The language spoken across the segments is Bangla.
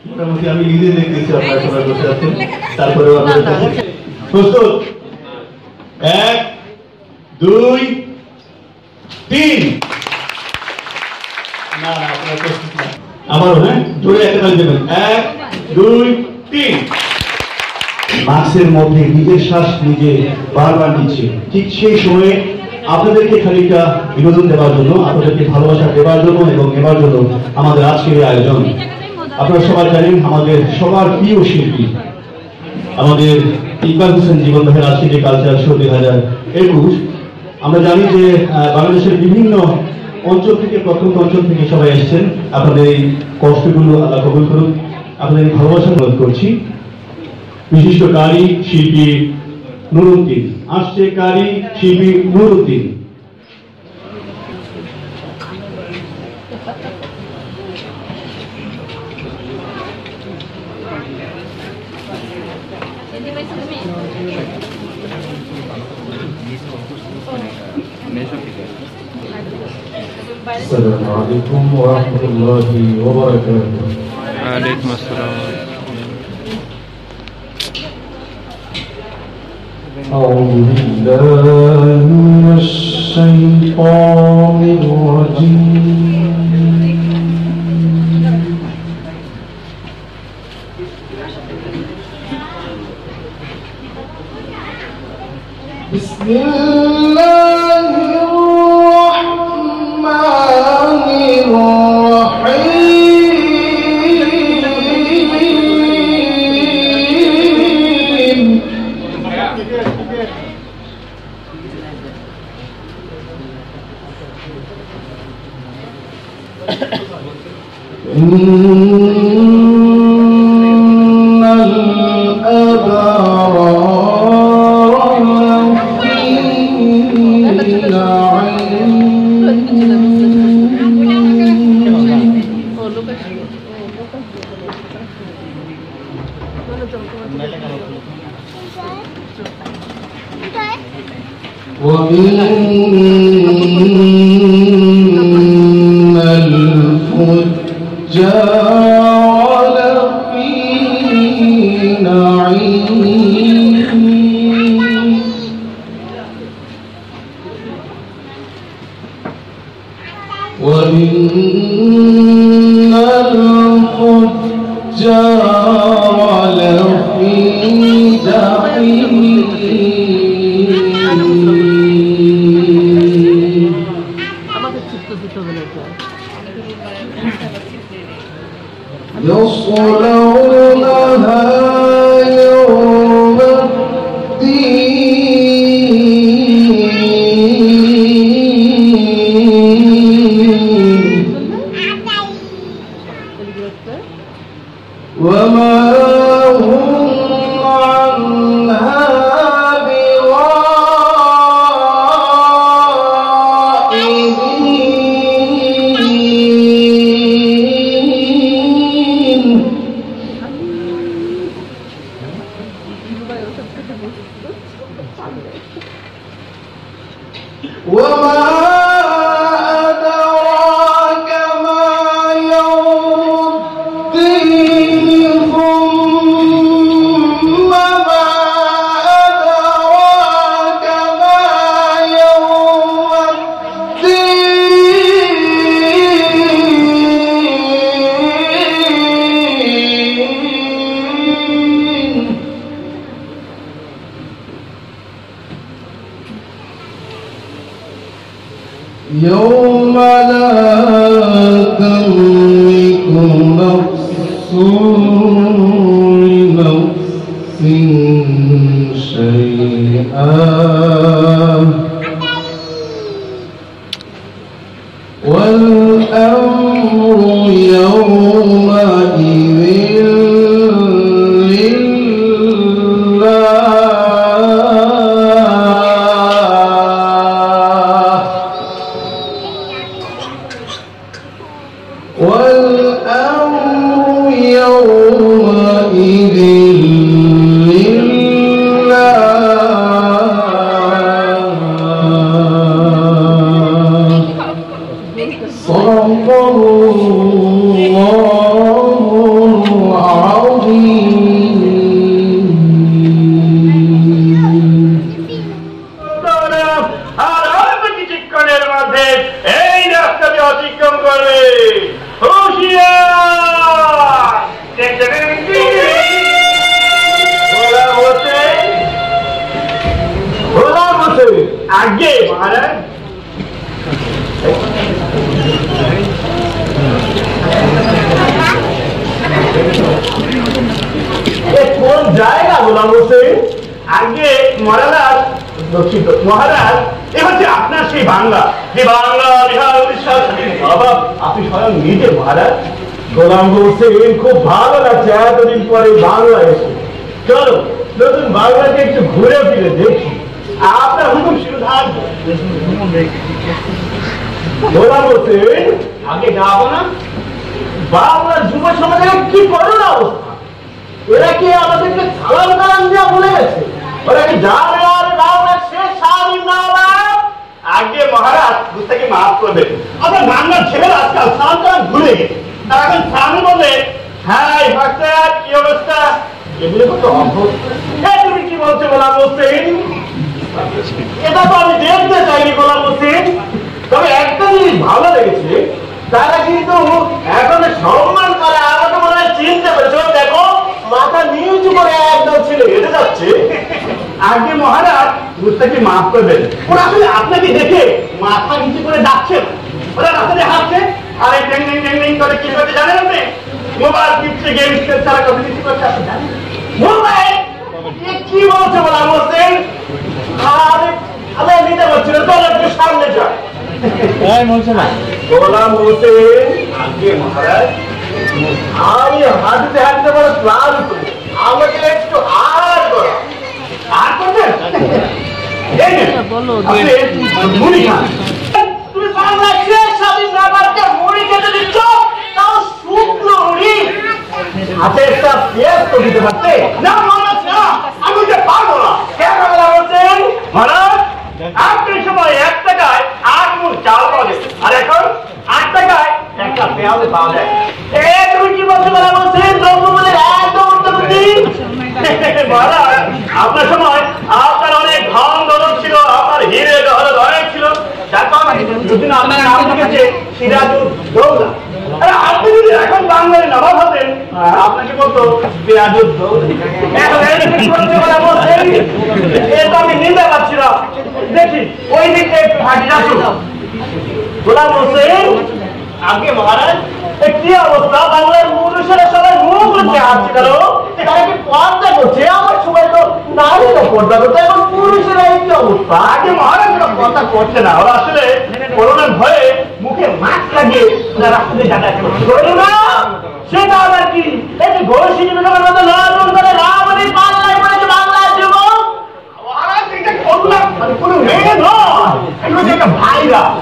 মোটামুটি আমি নিজে দেখতেছি আপনারা সবাই বসে আছেন। তারপরে প্রস্তুত, 1 2 3। না না আপনারা প্রস্তুত না, আবারও হ্যাঁ জোরে একটা তালি দেবেন। 1 2 3। মাস্কের মধ্যে নিজের শ্বাস নিজে বারবার নিচ্ছে, ঠিক সেই সময়ে আপনাদেরকে খানিকটা বিনোদন দেওয়ার জন্য, আপনাদেরকে ভালোবাসা দেওয়ার জন্য এবং নেওয়ার জন্য আমাদের আজকের এই আয়োজন। আপনারা সবাই জানেন আমাদের সবার প্রিয় শিল্পী আমাদের ইকবাল হোসেন জীবন ভাইয়ের আজকে যে কালচার শো 2021, আমরা জানি যে বাংলাদেশের বিভিন্ন অঞ্চল থেকে, প্রত্যন্ত অঞ্চল থেকে সবাই এসেছেন। আপনাদের এই কষ্টগুলো আল্লাহ কবুল করুন, আপনাদের এই ভালোবাসা অনুরোধ করছি। বিশিষ্ট কারি শিল্পী নুরুদ্দিন আসছে, কারি শিল্পী নুরুদ্দিন। السلام عليكم ورحمة الله وبركاته. وعليكم السلام. أعوذ بالله من الشيطان الرجيم. بسم الله الرحمن الرحيم. إن الأبرار لفي نعيم وإن الفجار لفي نعيم وإن الفجار لفي جحيم يصلونها يوم الدين وما أدراك ما يوم الدين ثم ما أدراك ما يوم الدين يوم لا تملك نفس لنفس شيئا والأمر يومئذ لله والأمر يومئذ لله صدق الله العظيم আর অল্প কিছুক্ষণের মধ্যে এই রাস্তাটি অতিক্রম করবে। হুঁশিয়ার! গোলাম হোসেন আগে মহারাজ। কোন জায়গা গোলাম হোসেন? আগে মহারাজ দুঃখিত মহারাজ, এ হচ্ছে আপনার সেই বাংলা, যে বাংলা বিহার উড়িষ্যা বাবা আপনি স্বয়ং নিজে মহারাজ। গোলাম হোসেন খুব ভালো লাগছে এতদিন পরে বাংলা এসে। চলো নতুন বাংলাকে একটু ঘুরে ফিরে দেখি। আপনার হুকুম সুধার গোলাম হোসেন আগে যাবো না? বাংলার যুব সমাজের কি করুন অবস্থা! এরা কি আমাদেরকে সালাম কালাম দেওয়া ভুলে গেছে? ওরা কি জানে আর বাংলার শেষ স্বাধীন না? আগে মহারাজ বুঝতে মাফ করবে, আপনার বাংলার ছেলেরা আজকাল সালাম কালাম ভুলে গেছে। তারা এখন স্বামী বলে হ্যাঁ ভাষা কি অবস্থা, এগুলো কত অদ্ভুত। তুমি কি বলছো গোলাম হোসেন? এটা তো আমি দেখতে চাইনি গোলাম হোসেন, তবে একটা জিনিস ভালো লেগেছে, তারা কিন্তু এখন সম্মান করে। আমাকে মনে হয় চিনতে পেরেছ, দেখো মাথা নিচু করে একদম ছেলে হেঁটে যাচ্ছে। আগে মহারাজ বুঝতে কি মাফ করবেন, ওরা আসলে আপনাকে দেখে মাথা নিচু করে ডাকছে। ওরা রাস্তাতে হাঁটছে আর এই ট্যাং ট্যাং ট্যাং ট্যাং করে কি করতে জানেন আপনি? মোবাইল টিপছে, গেম খেলছে, তারা কত কিছু করছে আপনি জানেন? মোবাইল কি বলছে গোলাম হোসেন? আরে আমি নিতে পারছি না, চলো একটু সামনে যা। গোলাম হোসেন আগে মহারাজ আমি হাঁটতে হাঁটতে বড় ক্লান্ত, আমাকে একটু আর করা আর করবেন। মুড়ি খান, তুমি বাংলা শেষ স্বাধীন ব্যাপারকে মুড়ি খেতে দিচ্ছ, তাও শুকনো মুড়ি। হাতে একটা পেঁয়াজ তো দিতে পারতে না মহারাজ, না আমি যে পারবো না। কেন গোলাম হোসেন? মহারাজ আপনি সময় 1 টাকায় 8 মুঠ চাল পাওয়া যেত, আর এখন 8 টাকায় একটা পেঁয়াজ পাওয়া যায়। তুমি কি বলছো গোলাম হোসেন? দ্রব্যমূল্যের একদম উন্নতি। মহারাজ আপনার সময় আপনার অনেক ধন দৌলত ছিল, আপনার হিরে জহরত অনেক ছিল, যার কারণে আপনার নাম লিখেছে সিরাজউদ্দৌলা। আপনি যদি এখন বাংলার নবাব হতেন আপনাকে বলতো সিরাজউদ্দৌলা। এটা আমি নিতে পারছি না, দেখি ওই দিকে একটু হাঁটি আসুন। গোলাম হোসেন আগে মহারাজ কি অবস্থা? বাংলার পুরুষেরা সবাই মুখ করতে হাঁটছে কেন? তারা কি পর্দা করছে? আমার সময় তো নারীরা পর্দা করতো, এখন পুরুষেরা এই কি অবস্থা? আগে মহারাজ পর্দা করছে না, ওরা আসলে করোনার ভয়ে মুখে মাস্ক লাগিয়ে রাস্তাতে যাতায়াত করছে। করোনা সেটা আবার কি? এই যে ঘোষী যুবকের মতো লড়ন করে রাবণী পাল্লায় পড়েছে বাংলার যুবক। মহারাজ এটা করোনা মানে কোনো মেয়ে নয়, এগুলো যে একটা ভাইরাস।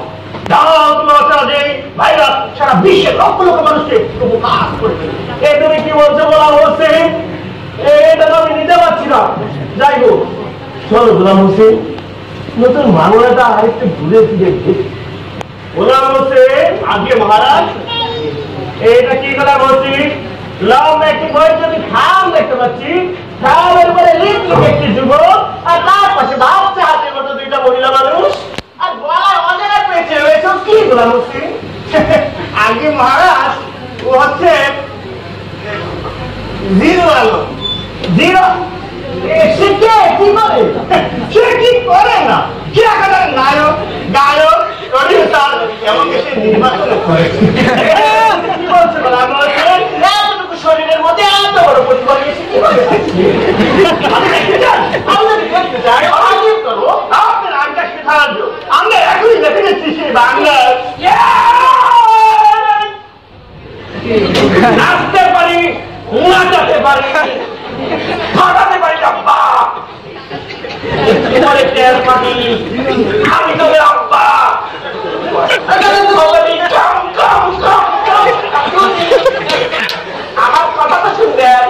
ভাইরাস সারা বিশ্বের লক্ষ লক্ষ মানুষকে উপকার করে। তুমি কি বলছো গোলাম হোসেন? এটা তো আমি নিতে পারছি না। যাই হোক চলো গোলাম হোসেন নতুন বাংলাটা আরেকটু ঘুরে ফিরে দেখি। ওরা বলছে আগে মহারাজ এটা কি কথা বলছি, লম্বা একটি বৈদ্যুতি খাম দেখতে পাচ্ছি, খামের উপরে লিপলিপ একটি যুবক, আর তার পাশে বাচ্চা হাতের মতো দুইটা মহিলা মানুষ, আর গলায় অনেক পেয়েছে রয়েছে। কি বলা বলছি আগে মহারাজ ও হচ্ছে জিরো আলো। জিরো সে কে কি করে? সে কি করে না, সে একেবারে নায়ক গায়ক প্রডিউসার এমন কিছু নির্বাচন করে। কি বলছে বলা বলছে এতটুকু শরীরের মধ্যে এত বড় প্রতিভা নিয়েছে কি করে? আপনি দেখতে চান? আমি যদি দেখতে চাই অভিযোগ করবো আপনার আনটা সাহায্য আমরা এখনই দেখে নিচ্ছি সেই বাংলার নাচতে পারি, নাচাতে পারি, ফাটাতে পারি আব্বা। তোমারে টের পানি আমি তবে আব্বা। আমার কথা তো শুনবেন।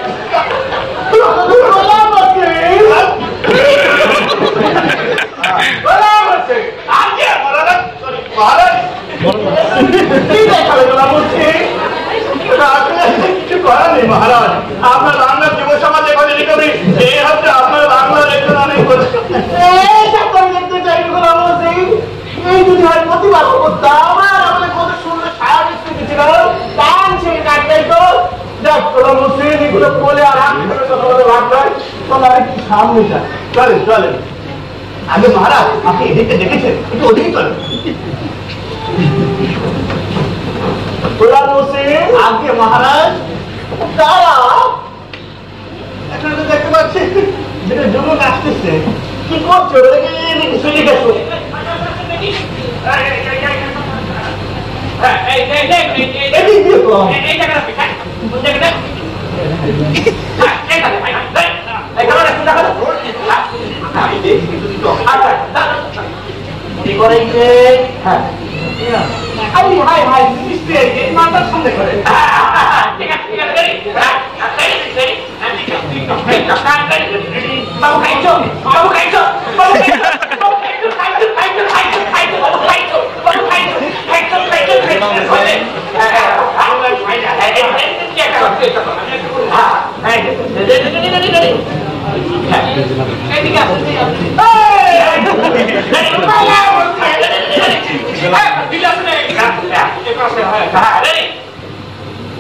কিছু করার নেই মহারাজ, আপনার বাংলার যুব সমাজ এখানে রিকভারি এই হচ্ছে আপনার বাংলার একজন অনেক দেখতে চাই। এই যদি হয় প্রতিবাদ করতাম আর আমাদের কত সুন্দর সারা স্মৃতি ছিল গান ছেড়ে কাটলাই তো দেখ তোরা মুসলিম এগুলো বলে আর ভাবলাম চল আর একটু সামনে যান। চলেন চলেন। আগে মহারাজ আপনি এদিকে দেখেছেন, একটু ওদিকে চলেন। আগে মহারাজ তারা এখন তো দেখতে পাচ্ছি যেটা যুবক আসতেছে কি করছে এদিকে চলে গেছে।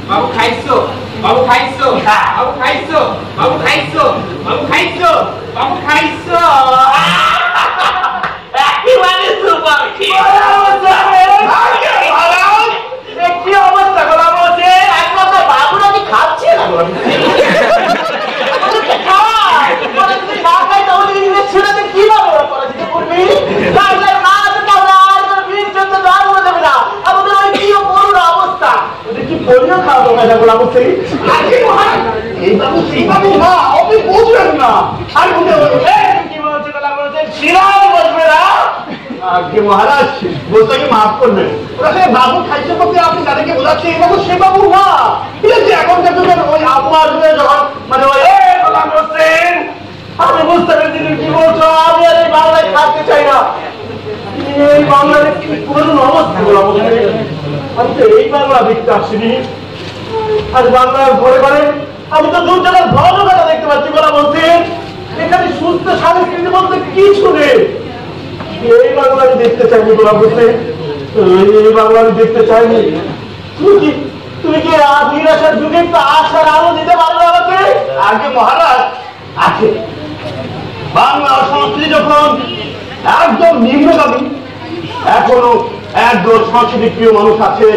বাবু খাইছো, বাবু খাইছো, বাবু খাইছো, বাবু খাইছো, বাবু খাইছো, বাবু খাইছো। একেবারে সুপার কি অবস্থা গোলা বলছে একমাত্র বাবুরা কি খাচ্ছে না ছেলেদের কিভাবে ওরা পড়াশোনা করবি? আমাদের ওই কি করুন অবস্থা, ওদের কি পড়িও খাওয়া দোকানে গোলা বলছে এই বাবু সেই বাবু না আপনি বুঝবেন না। আর কি বলছে গোলা বলছে ছিলাম বসবে না। আগে মহারাজ বলতে মাফ করবেন, ওরা সে বাবু খাইছে বলতে আপনি যাদেরকে বোঝাচ্ছে এই বাবু সে বাবু না। ঠিক আছে এখনকার যুগের ওই আবহাওয়া যুগে যখন মানে ওই গোলাম হোসেন আপনি বুঝতে পেরেছেন কি বলছো। আমি আর এই বাংলায় থাকতে চাই না। এই বাংলার করুন অবস্থা গোলাম হোসেন, আমি তো এই বাংলা দেখতে আসিনি। আজ বাংলার ঘরে ঘরে আমি তো দূর জায়গার ভদ্রতা দেখতে পাচ্ছি গোলাম হোসেন। এখানে সুস্থ সংস্কৃতি বলতে কিছু নেই। এই বাংলা আমি দেখতে চাইনি গোলাম হোসেন, এই বাংলা আমি দেখতে চাইনি। তুমি কি নিরাশার যুগে একটু আশার আলো দিতে পারবে আমাকে? আগে মহারাজ আছে বাংলা সংস্কৃতি যখন একদম নিম্নগামী, এখনো একজন সাংস্কৃতিক প্রিয় মানুষ আছে,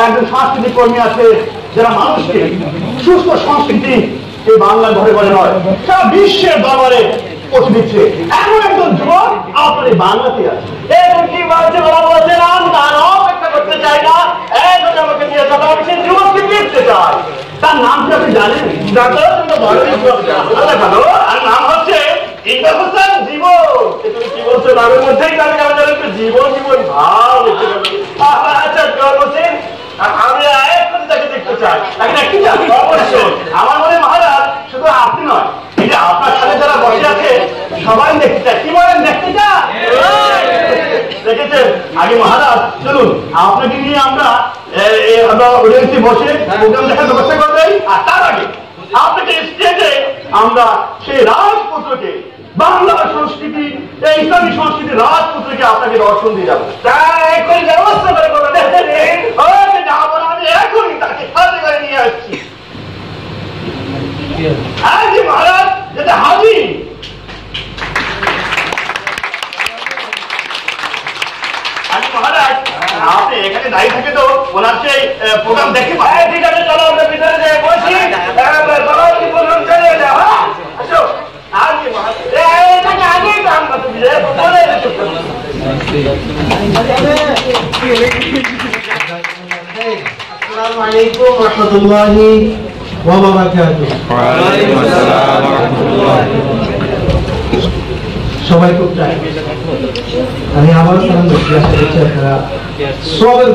একজন সাংস্কৃতিক কর্মী আছে যারা মানুষকে সুস্থ সংস্কৃতি এই বাংলা ঘরে ঘরে নয় সারা বিশ্বের দরবারে পৌঁছে দিচ্ছে। এমন একজন যুবক আপনার এই বাংলাতে আছে। এখন কি বলছে বলা বলছেন আমি তার অপেক্ষা করতে চাই না, এখন আমাকে নিয়ে যাবো, আমি সেই যুবককে দেখতে চাই। তার নাম কি আপনি জানেন? আর নাম হচ্ছে জীবন। তুমি কি বলছো নামের মধ্যেই আমি একটু জীবন জীবন ভাব। আচ্ছা হোসেন আমি এখন তাকে দেখতে চাই, তাকে দেখতে চাই অবশ্যই। আমার মনে মহারাজ শুধু আপনি নয়, এই যে আপনার সাথে যারা বসে আছে সবাই দেখতে চায়। কি বলেন দেখতে চায়? দেখেছেন আগে মহারাজ চলুন আপনাকে নিয়ে আমরা অডিয়েন্সে বসে প্রোগ্রাম দেখার ব্যবস্থা করে দেই আর তার আগে আপনাকে স্টেজে আমরা সেই রাজপুত্রকে বাংলা সংস্কৃতি এই ইসলামী সংস্কৃতি রাজপুত্রকে আপনাকে দর্শন দিয়ে যাবো তাই করে ব্যবস্থা করে যাবো না আমি এখনই তাকে সাথে করে নিয়ে আসছি আজকে মহারাজ যেটা হাজির আজকে মহারাজ আপনি এখানে দাঁড়িয়ে থাকে তো ওনার সেই প্রোগ্রাম দেখে ঠিক আছে চলো আমরা ভিতরে যাই বসি প্রোগ্রাম চলে যাও আসো আজকে মহারাজ আগে কাম করতে দিলে আসসালামু আলাইকুম ওয়া রাহমাতুল্লাহি ওয়া বারাকাতুহু। ওয়ালাইকুম আসসালাম ওয়া রাহমাতুল্লাহ। সবাই খুব চাই আমি আবার সালাম দিচ্ছি, আশা করছি আপনারা সবের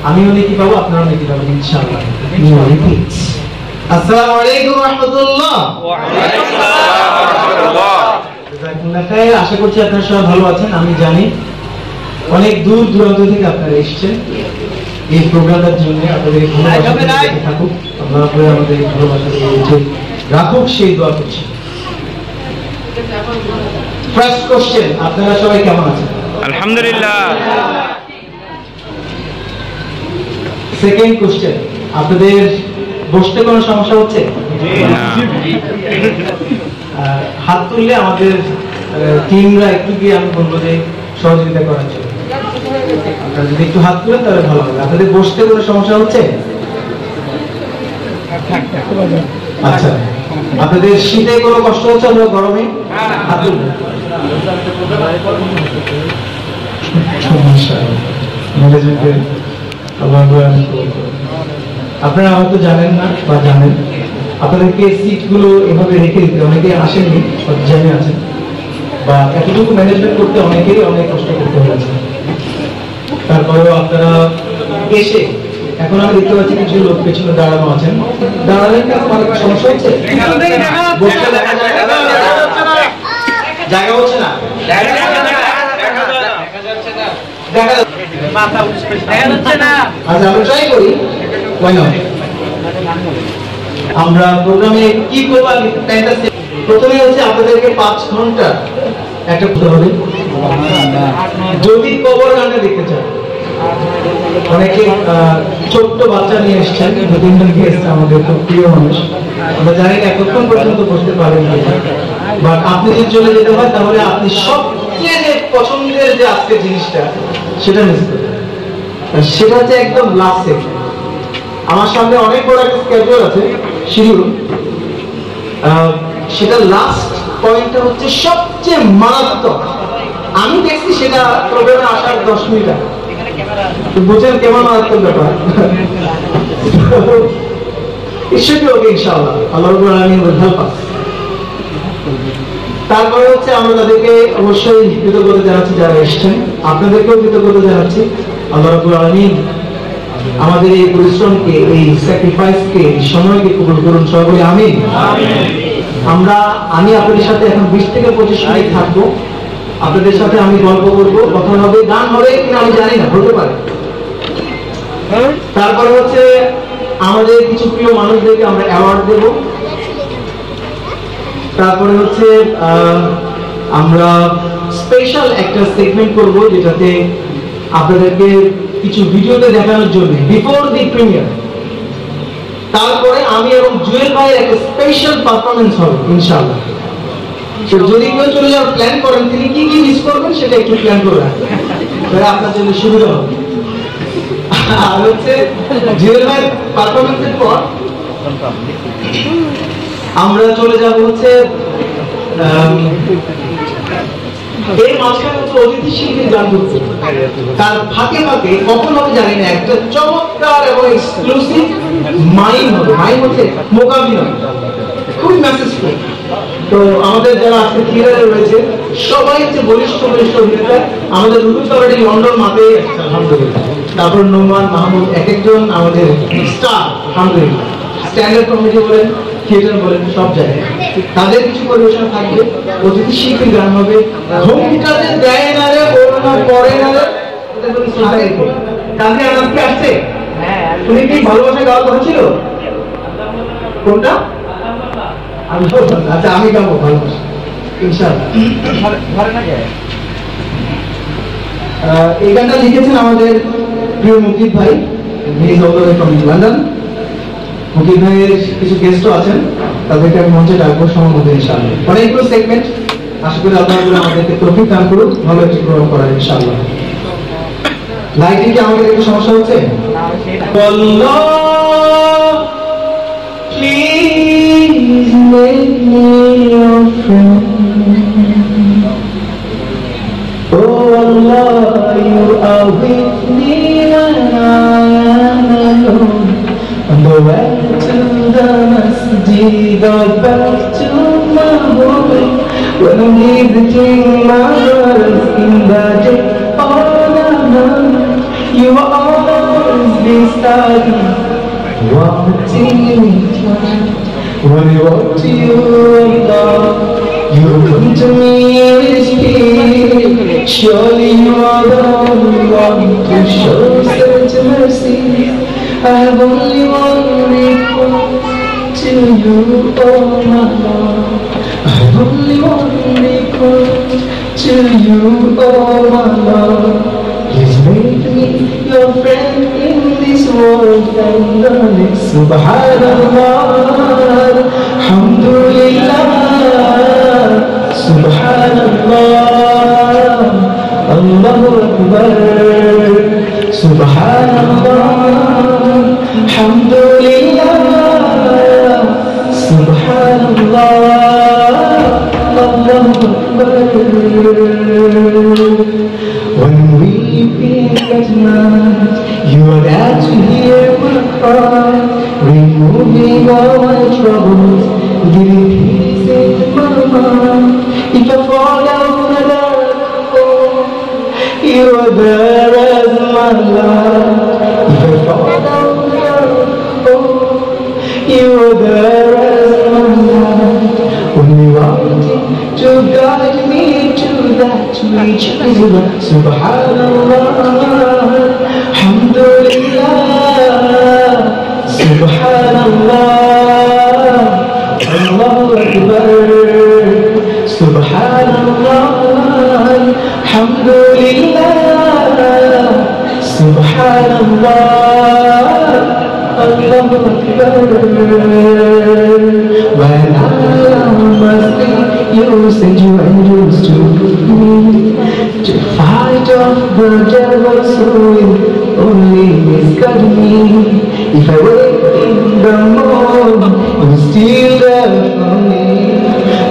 আমিও নেকি পাবো আপনারাও নেকি পাবেন ইনশাআল্লাহ। আসসালামু আলাইকুম ওয়া রাহমাতুল্লাহ। ওয়া আলাইকুম আসসালাম ওয়া রাহমাতুল্লাহ। জাযাকুমুল্লাহ খাইর। আশা করছি আপনারা সবাই ভালো আছেন। আমি জানি অনেক দূর দূরান্ত থেকে আপনারা এসেছেন এই প্রোগ্রামের জন্য। আপনাদের ভালোবাসা থাকুক, আল্লাহ করে আমাদের এই ভালোবাসা রাখুক সেই দোয়া করছি। ফার্স্ট কোশ্চেন, আপনারা সবাই কেমন আছেন? আলহামদুলিল্লাহ। সেকেন্ড কোশ্চেন, আপনাদের বসতে কোনো সমস্যা হচ্ছে? হাত তুললে আমাদের টিমরা একটু গিয়ে আমি বলবো যে সহযোগিতা করার জন্য। আপনারা যদি একটু হাত তুলেন তাহলে ভালো হবে। আপনাদের বসতে কোনো সমস্যা হচ্ছে? আচ্ছা, আপনাদের শীতে কোনো কষ্ট হচ্ছে অথবা গরমে? হাত তুলবেন। আপনারা হয়তো জানেন না বা জানেন, আপনাদেরকে সিট গুলো এভাবে রেখে দিতে অনেকে আসেননি, জ্যামে আছেন, বা এতটুকু ম্যানেজমেন্ট করতে অনেকেই অনেক কষ্ট করতে হয়েছে। তারপরেও আপনারা এসে এখন আমি দেখতে পাচ্ছি কিছু লোক পেছনে দাঁড়ানো আছেন। দাঁড়ানোর অনেক সমস্যা হচ্ছে, বসতে দেখা যায় জায়গা হচ্ছে না, আচ্ছা আমরা ট্রাই করি। আমরা প্রোগ্রামে কি করবো প্রথমে হচ্ছে আপনাদেরকে 5 ঘন্টা একটা করতে হবে। যদি কবর গানটা দেখতে চান, অনেকে ছোট্ট বাচ্চা নিয়ে এসছেন, 2-3জন গেস্ট আমাদের খুব প্রিয় মানুষ, আমরা জানি না এতক্ষণ পর্যন্ত বসতে পারেন বাট আপনি যদি চলে যেতে হয় তাহলে আপনি সবচেয়ে যে পছন্দের যে আজকের জিনিসটা সেটা মিস করবেন। সেটা হচ্ছে একদম লাস্ট সেকশন। আমার সামনে অনেক বড় একটা স্কেডিউল আছে, শিডিউল। সেটা লাস্ট পয়েন্টটা হচ্ছে সবচেয়ে মারাত্মক। আমি দেখছি সেটা প্রোগ্রামে আসার 10 মিনিট আগে। বুঝেন কেমন মারাত্মক ব্যাপার? ঈশ্বরকে ওকে ইনশাআল্লাহ, আল্লাহ রাব্বুল আলামিন উইল হেল্প আস। তারপরে হচ্ছে আমরা তাদেরকে অবশ্যই কৃতজ্ঞতা জানাচ্ছি যারা এসেছেন, আপনাদেরকেও কৃতজ্ঞতা জানাচ্ছি। আল্লাহ রাব্বুল আলামিন আমাদের এই পরিশ্রমকে, এই স্যাক্রিফাইসকে, এই সময়কে কবুল করুন, সবাই বলি আমিন। আমি আপনাদের সাথে এখন 20 থেকে 25 মিনিট থাকবো। আপনাদের সাথে আমি গল্প করবো, কথা হবে, গান হবে কিনা আমি জানি না, হতে পারে। তারপরে হচ্ছে আমাদের কিছু প্রিয় মানুষদেরকে আমরা অ্যাওয়ার্ড দেব। তারপরে হচ্ছে আমরা স্পেশাল একটা সেগমেন্ট করব যেটাতে আপনাদেরকে কিছু ভিডিওতে দেখানোর জন্য বিফোর দি প্রিমিয়ার। তারপরে আমি এবং জুয়েল ভাইয়ের একটা স্পেশাল পারফরমেন্স হবে ইনশাআল্লাহ। যদি কেউ চলে যাওয়ার প্ল্যান করেন, তিনি কি কি মিস করবেন সেটা একটু প্ল্যান করে রাখবেন, তাহলে আপনার জন্য সুবিধা হবে। আর হচ্ছে জুয়েল ভাইয়ের পারফরমেন্সের পর আমরা চলে যাব হচ্ছে এই মাঝখানে হচ্ছে অতিথি শিল্পী গান করতে, তার ফাঁকে ফাঁকে কখন হবে জানি না একটা চমৎকার এবং এক্সক্লুসিভ মাইম হবে। মাইম হচ্ছে মোকাবিলা, খুবই মেসেজফুল। তো আমাদের যারা আজকে থিয়েটারে রয়েছে সবাই হচ্ছে বলিষ্ঠ অভিনেতা। আমাদের রুলস অলরেডি লন্ডন মাঠে আলহামদুলিল্লাহ। তারপর নোমান মাহমুদ, এক একজন আমাদের স্টার আলহামদুলিল্লাহ। স্ট্যান্ডার্ড কমেডি বলেন, থিয়েটার বলেন, সব জায়গায় তাদের কিছু পরিবেশন থাকবে। অতিথি শিল্পী গান হবে, ঘুমটা যে দেয় না রে পরে না কালকে আজকে আসছে তুমি কি ভালোবাসা গাওয়ার কথা ছিল কোনটা আচ্ছা আমি গাবো ভালোবাসা ইনশাআল্লাহ এই গানটা লিখেছেন আমাদের প্রিয় মুকিত ভাই লন্ডন মুকিত ভাইয়ের কিছু গেস্টও আছেন তাদেরকে আমি মঞ্চে ডাকবো সময় মধ্যে ইনশাআল্লাহ অনেকগুলো সেগমেন্ট আশা করি আল্লাহ আমাদেরকে তৌফিক দান করুন ভালো একটি প্রোগ্রাম করার ইনশাআল্লাহ লাইটিং কি আমাদের একটু সমস্যা হচ্ছে please make me your friend Oh Allah, you are with me when I am alone. On the way to the masjid or back to my home, when I'm visiting my brothers in the day or the night, you are always beside me, wanting me twice. When I walk to you, Allah, you come to me with speed. Surely you are the only one to show such mercy. I have only one request to you, oh my Lord. I have only one request to you, oh my Lord. Please make me your friend in this world and the next. Subhanallah, alhamdulillah, Subhanallah, Allahu Akbar, Subhanallah, alhamdulillah, Subhanallah, Allahu Akbar. When we meet at night, you are there to hear my cry, removing all my troubles, giving peace in my mind. If I fall down a dark hole, you are there as my light. If I fall down a dark hole, you are there as my light. Only wanting to guide me to that which is right. Subhanallah, alhamdulillah, Subhanallah, Allahu Akbar, Subhanallah, alhamdulillah, Subhanallah, Allahu Akbar. When I must be, you send your angels to me to fight off the devils who will only misguide me. If I wake in the morning, you're still there for me.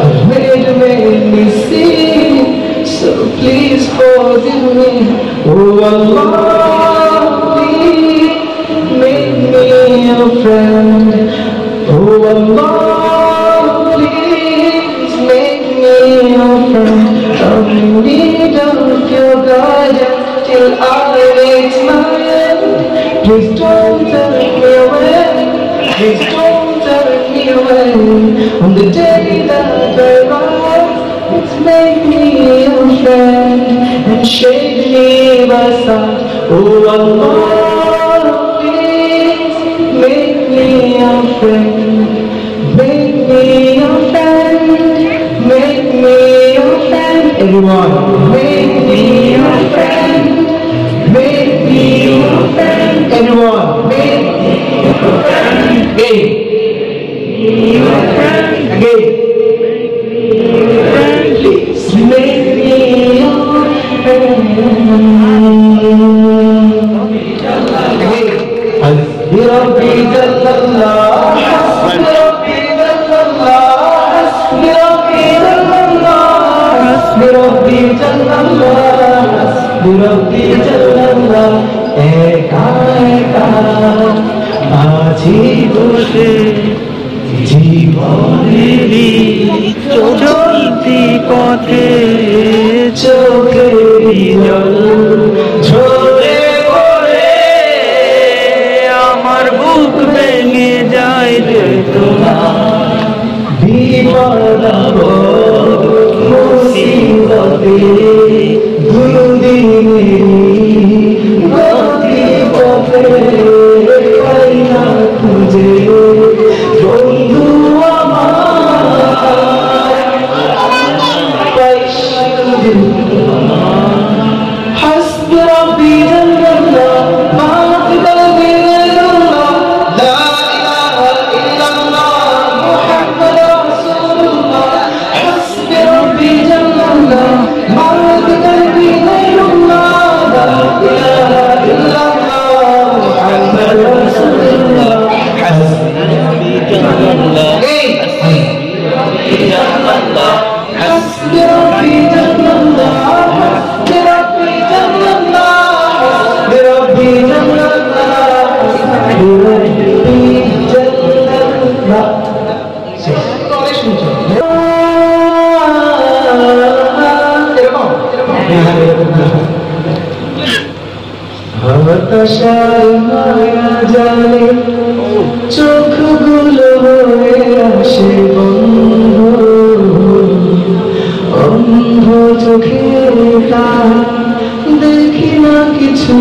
I've made many sins, so please forgive me. Oh Allah, please make me your friend. Oh Allah, please make me your friend. I'm in need of your guidance till I reach my end. Please don't turn me away. Please don't turn me away. On the day that I rise, please make me your friend and shade me by side. Oh Allah, please make me your friend. Make me your friend. Make me your friend. Everyone, make me your friend. Make me your friend. Everyone, make me your friend. Again. Your friend. Again. Please make me your friend. Again. Hasbi Rabbi Jallallah. Hasbi Rabbi Jallallah. Hasbi Rabbi Jallallah. Hasbi Rabbi Jallallah. Hasbi Rabbi Jallallah. Eka eka আছি বসে জীবনেরই চলতি পথে চোখের জল ঝরে পড়ে আমার বুক ভেঙে যায় যে তোমার বিপদ মুসিবতে দুদিন হতাশার মায়া জালে চোখগুলো হয়ে আসে বন্ধ, অন্ধ চোখে দেখি না কিছু,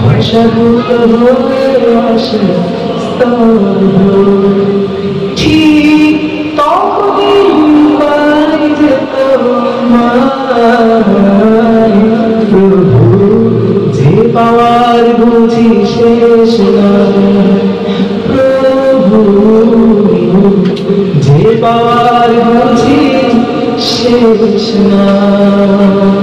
ভাষাগুলো হয়ে আসে স্তব্ধ। ঠিক তখনই পাই যে তোমায় প্রভু, যে পাওয়ার বুঝি শেষ নাই প্রভু, যে পাওয়ার বুঝি শেষ নাই।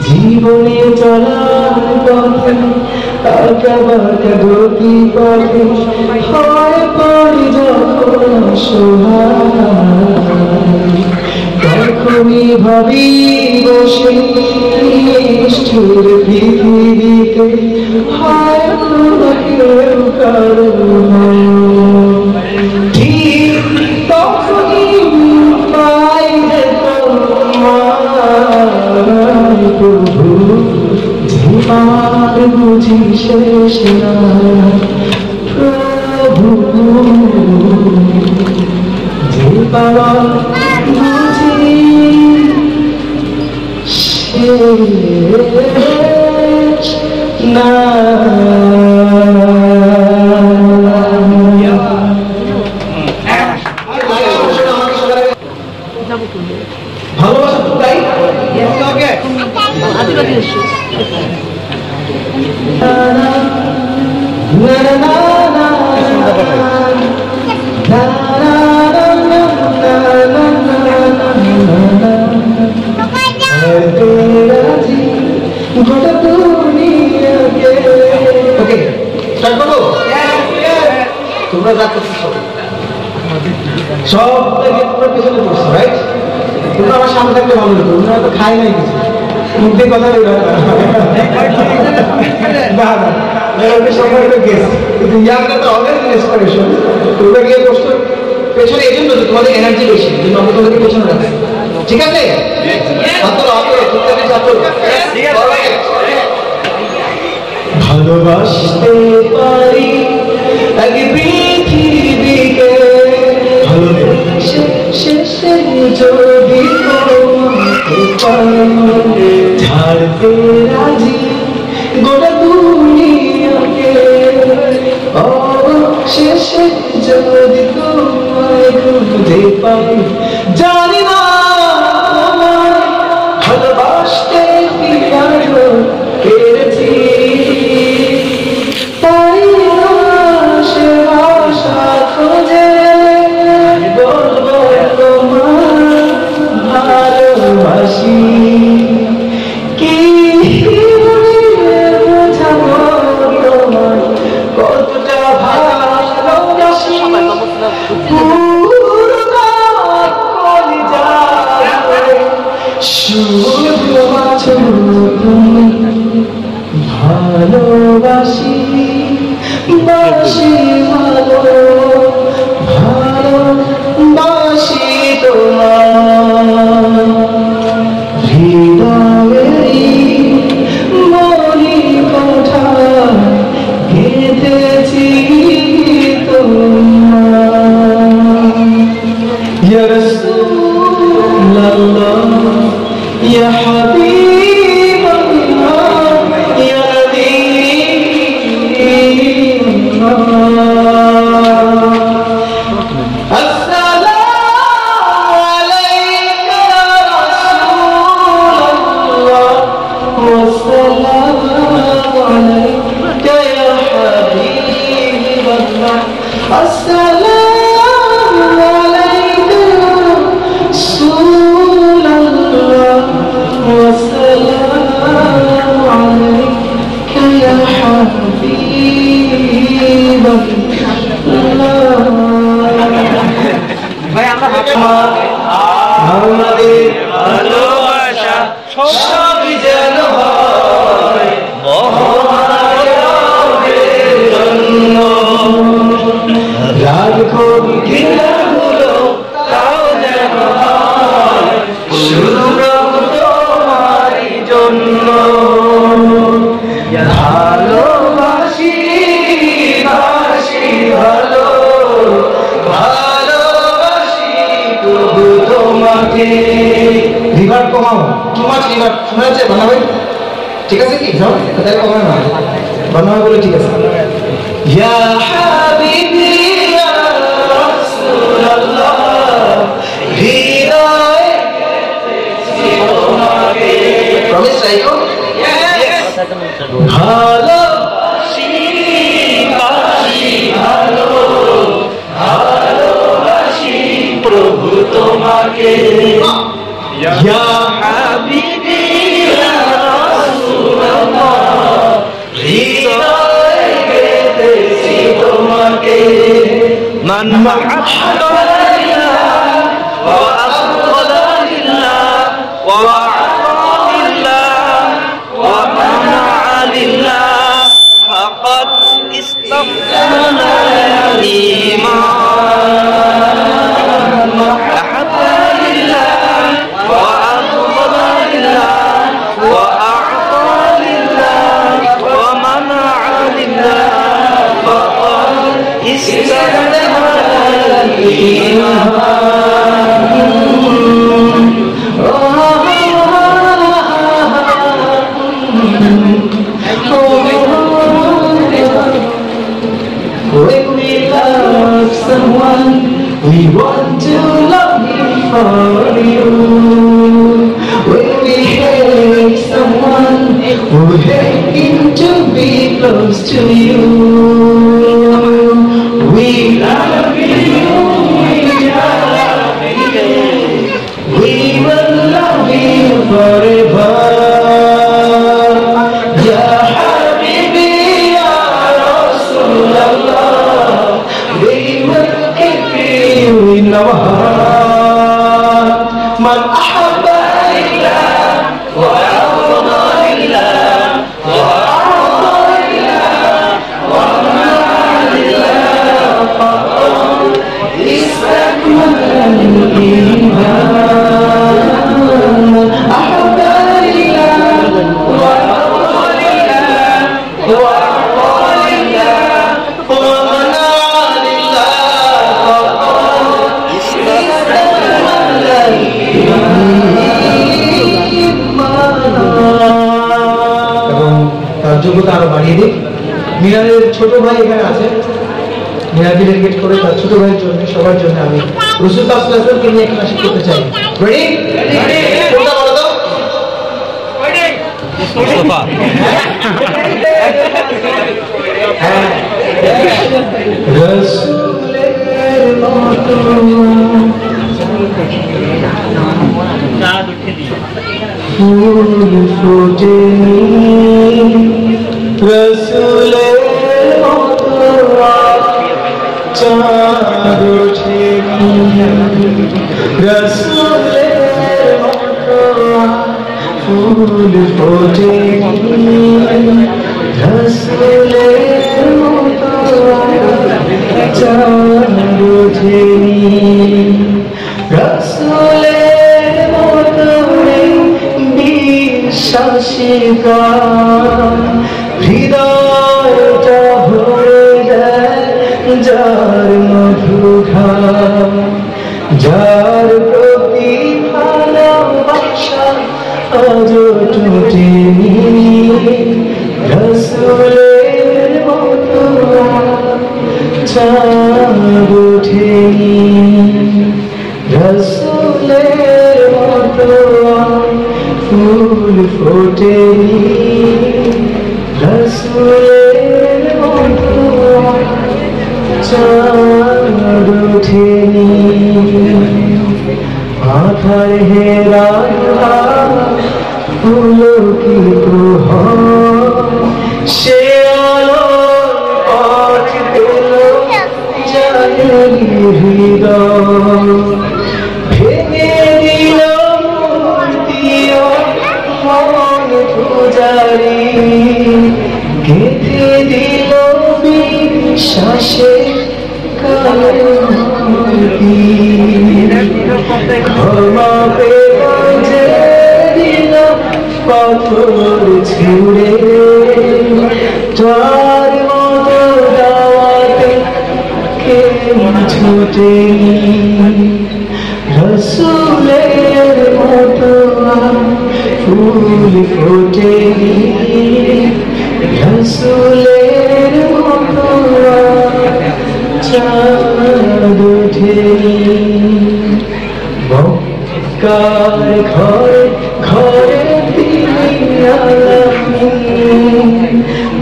জীবনে চলার পথে আঁকা বাঁকা গতি পথে হয় পড়ি যখন অসহায়, তখনই ভাবি বসে নিষ্ঠুর পৃথিবীতে হয় কেউ কারো ঠিক তখনই পাই যে তোমায় প্রভু, যে পাওয়ার বুঝি শেষ নাই প্রভু, যে পাওয়ার বুঝি শেষ ভালোবাসা তো তাই গোটা দুনিয়াকে। ওকে স্টার্ট করবো। তোমরা যা করছো সব থেকে তোমরা পেছনে পড়ছো, রাইট? তোমরা আমার সামনে থাকলে ভালো হতো, তোমরা তো খাই নাই কিছু, মুখে কথা বলে ইয়াংরা তো অলরেডি ইন্সপিরেশন। তোমরা গিয়ে বসতো পেছনে, এই জন্য তোমাদের এনার্জি বেশি, এই জন্য আমরা তোমাদেরকে পেছনে রাখি, ঠিক আছে? ভালোবাসতে পারি এক পৃথিবীকে, ভালোবেসে শেষে যদি তোমাকে পাই, ছাড়তে রাজি গোটা দুনিয়াকে, শেষে যদি তোমায় খুঁজে পাই, জানি না ভালোবাসতে কি আরো পেরেছি, তাই সে ভাষা খোঁজে বলবো তোমায় ভালোবাসি। কি বোঝাবো তোমায় কতটা ভালোবাসি, শুধু আছো তুমি, ভালোবাসি বাসি ভালো, ভালোবাসি তোমার হৃদয়েরই মনি কোঠায় গেঁথেছি তোমার। ইয়া রাসূলুল্লাহ ইয়া হাবিবাল্লাহ ইয়া নবীল্লাহ, আসসালামু আলাইকা ইয়া রাসূলুল্লাহ ওয়াসসালামু আলাইকা ইয়া হাবিবাল্লাহ, আসসালামু আলাইকা ইয়া রাসূলুল্লাহ ওয়াসসালামু আলাইকা ইয়া হাবিবাল্লাহ। ভাই আমরা আমাদের ভালোবাসা সবই যেন হয় ভালোবাসি বাসি ভালো ভালোবাসি প্রভু তোমাকে। রিভার কমাও, টু মাচ রিভার। শোনা যাচ্ছে বানা ভাই? ঠিক আছে কি? যাও তাহলে কমাও না, বানা বলে ঠিক আছে। ইয়া হাবিবি ইয়া রাসূলুল্লাহ হৃদয়ে তোমাকে। প্রমিস রাইখো? ভালোবাসি বাসি ভালো ভালোবাসি প্রভু তোমাকে। ইয়া হাবিবি ইয়া রাসূলুল্লাহ হৃদয়ে গেতেছি তোমাকে। মান মাহাব্বা লিল্লাহ ওয়া আসগলা লিল্লাহ ওয়া فقد استقبل الإيمان. أحب لله وأبغض لله وأعطى لله ومنع لله فقد استقبل When we love someone, we want to love him for you. When we hate someone, we hate him to be close to you. We love you, we love you. We will love you forever. In our heart, man ahabba lillah wa abghada lillah wa a'ta lillah wa mana'a lillah faqad istakmala al-iman. Ahabba lillah wa abghada lillah wa a'ta lillah wa mana'a lillah এবং তার যোগ্যতা আরো বাড়িয়ে দিক। মিনারের ছোট ভাই এখানে আছে, মিনারকে ডেডিকেট করে তার ছোট ভাইয়ের জন্য সবার জন্য আমি রাসূল সাল্লাল্লাহু আলাইহি ওয়াসাল্লামকে নিয়ে একটা নাশিদ করতে চাই। রেডি? কোনটা বলো তো? রেডি? মুস্তাফা। হ্যাঁ, রাসূলের মতো ফুল ফোটেনি, রসুলের মতো চাঁদ ওঠেনি, রসুলের মতো ফুল ফোটেনি, রসুলের মতো চাঁদ ওঠেনি, রসুলের মতো বিশ্বাসিকা হৃদয়টা ভরে যায় যার মধুঘা, যার প্রতি ভালোবাসা আজ টুটেনি, রসুলের মতো চাঁদ ওঠেনি, রসুলের মতো ফুল ফোটেনি, রসুলের মতো চাঁদ ওঠেনি, মাথায় হেরা পুলকিত সে আলো পথ পেল জাহেরি হৃদয়, ভেঙে দিল মন পূজারি, গেঁথে দিল বিশ্বাসে কালমতি, ক্ষমা পেয়ে দিল পাথর ছুঁড়ে যার মতো দাওয়াতে কেউ ছুটেনি রসুলের মতো ফুল ফোটেনি রসুলের মতো চাঁদ ওঠেনি মক্কার ঘরে ঘরে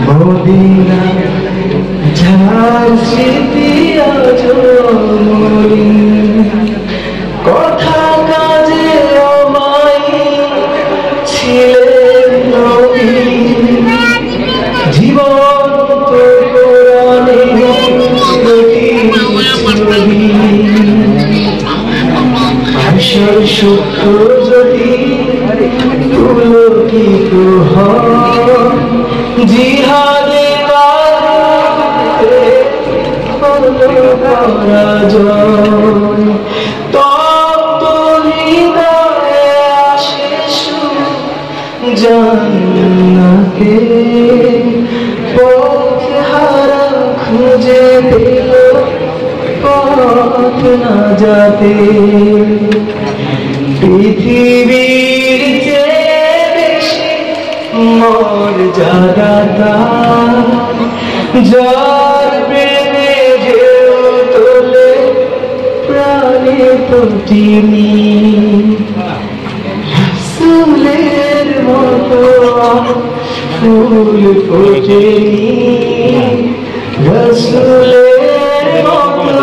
মদিনা যার স্মৃতি আজ মলিন কথা কাজে অমায়িক ছিলেন নবী জীবন তো কোরআনে ছবি আসল সূক্ষ্ম যদি পুলকিত হয় জিহাদে পরাজয় তপ্ত হৃদয়ে আসে সুখ জান্নাতে পথ হারা খুঁজে পেল পথ না যাতে পৃথিবীর চেয়ে বেশি মর্যাদা যার প্রেমে ঢেউ তোলে প্রাণে প্রতিমি রাসূলের মতো ফুল ফোটেনি রাসূলের মতো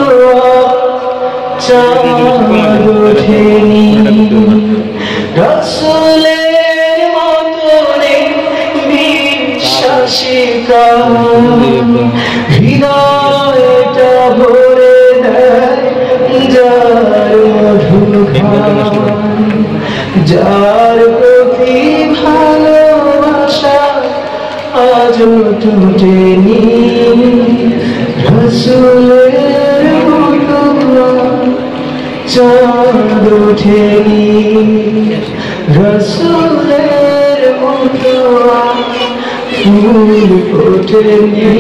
চাঁদ ওঠেনি রাসূলের মতো বিশ্বাসিকা হৃদয়টা ভরে দেয় যার মধুর গান যার প্রতি ভালোবাসা আজও টুটেনি রাসূলের মতো চাঁদ ওঠেনি রাসূলের মতো ফুল ফোটেনি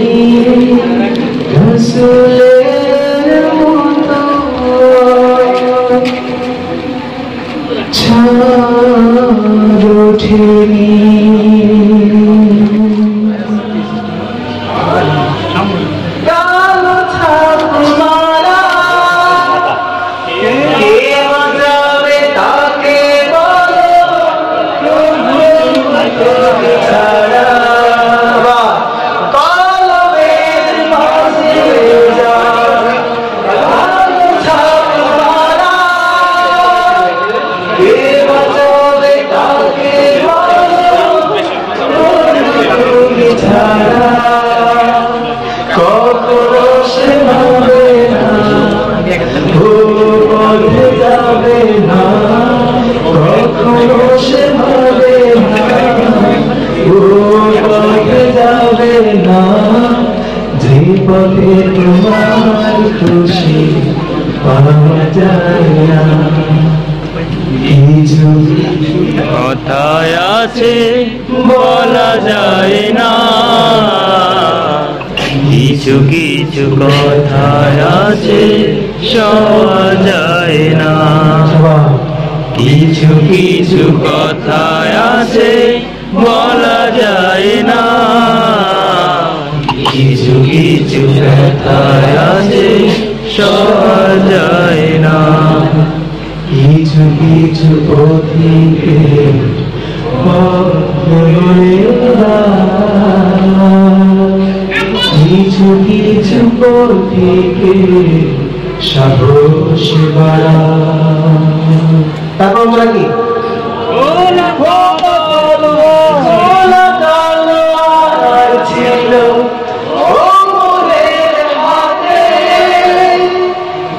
রাসূলের মতো চাঁদ ওঠেনি কালো ছায়া কে বাজাবে তাকে বলো ছাড়া কলমের মাঝে কালো ছায়া কে বাজাবে তাকে বলো ছাড়া কখনো সে ভাবে না ও পথে যাবে না কখনো সে ভাবে না ও পথে যাবে না যে পথে তোমার খুশি পাওয়া যায় না কিছু কথায় আছে বলা যায় না কিছু কিছু কথায় আছে সওয়া যায় না কিছু কিছু কথায় আছে বলা যায় না কিছু কিছু কথায় আছে সওয়া যায় না কিছু কিছু পথিকে কিছু কিছু পথিকে সাহস বাড়া তারপর আমরা কি ছিল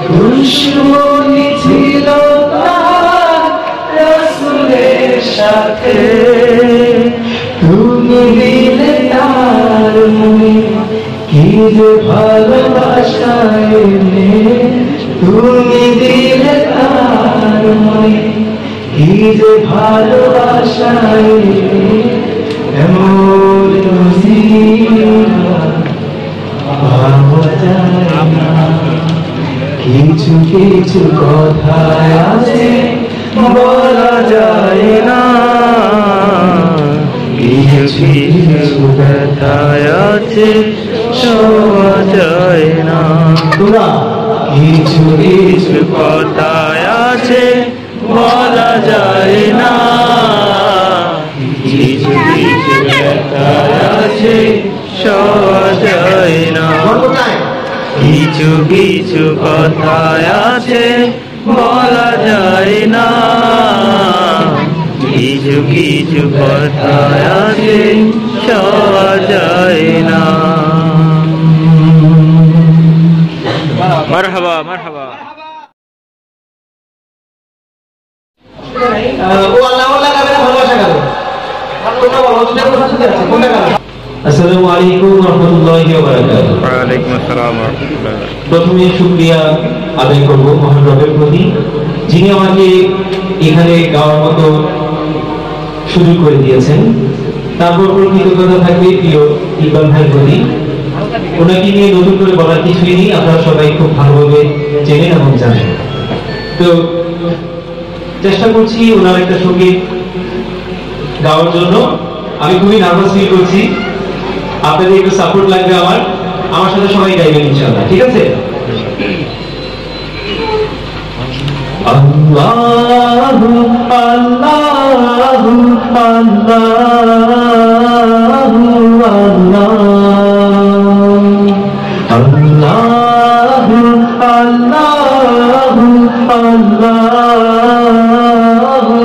দুশ্মনী ছিল রাসূলের সাথে তুমি দিলে তার মনে কি যে ভালোবাসা এনে তুমি দিলে তার মনে কি যে ভালোবাসায় এমন নসিবা পাওয়া যায় না। কিছু কিছু কথা আছে বলা যায় না, কিছু কিছু ব্যথায় আছে শোয়া যায় না। তোমরা কিছু কিছু কথায় আছে বলা যায় না, কিছু কিছু ব্যথায় আছে শোয়া যায় না। কিছু কিছু কথায় আছে বলা যায় না, কিছু কিছু কথায় আছে শোয়া যায় না। মারহাবা মারহাবা। ও আল্লাহ আল্লাহ গাবে না ভালোবাসা গাবে? তোমরা বলো দুটা কথা ঠিক আছে, কোনটা গাবে? আসসালামু আলাইকুম ওয়া রাহমাতুল্লাহি ওয়া বারাকাতুহু। ওয়া আলাইকুম আসসালাম ওয়া রাহমাতুল্লাহ। প্রথমে শুকরিয়া আদায় করব মহান রবের প্রতি, যিনি আমাকে এখানে গাওয়ার মতো সুযোগ করে দিয়েছেন। তারপর কৃতজ্ঞতা থাকবে প্রিয় ইকবাল ভাইয়ের প্রতি। ওনাকে নিয়ে নতুন করে বলার কিছুই নেই, আপনারা সবাই খুব ভালোভাবে চেনেন এবং জানেন। তো চেষ্টা করছি ওনার একটা সঙ্গীত গাওয়ার জন্য। আমি খুবই নার্ভাস ফিল করছি, আপনাদের একটু সাপোর্ট লাগবে আমার সাথে সবাই গাইবেন ইনশাআল্লাহ, ঠিক আছে? আল্লাহু আল্লাহু আল্লাহু আল্লাহ, আল্লাহু আল্লাহু আল্লাহু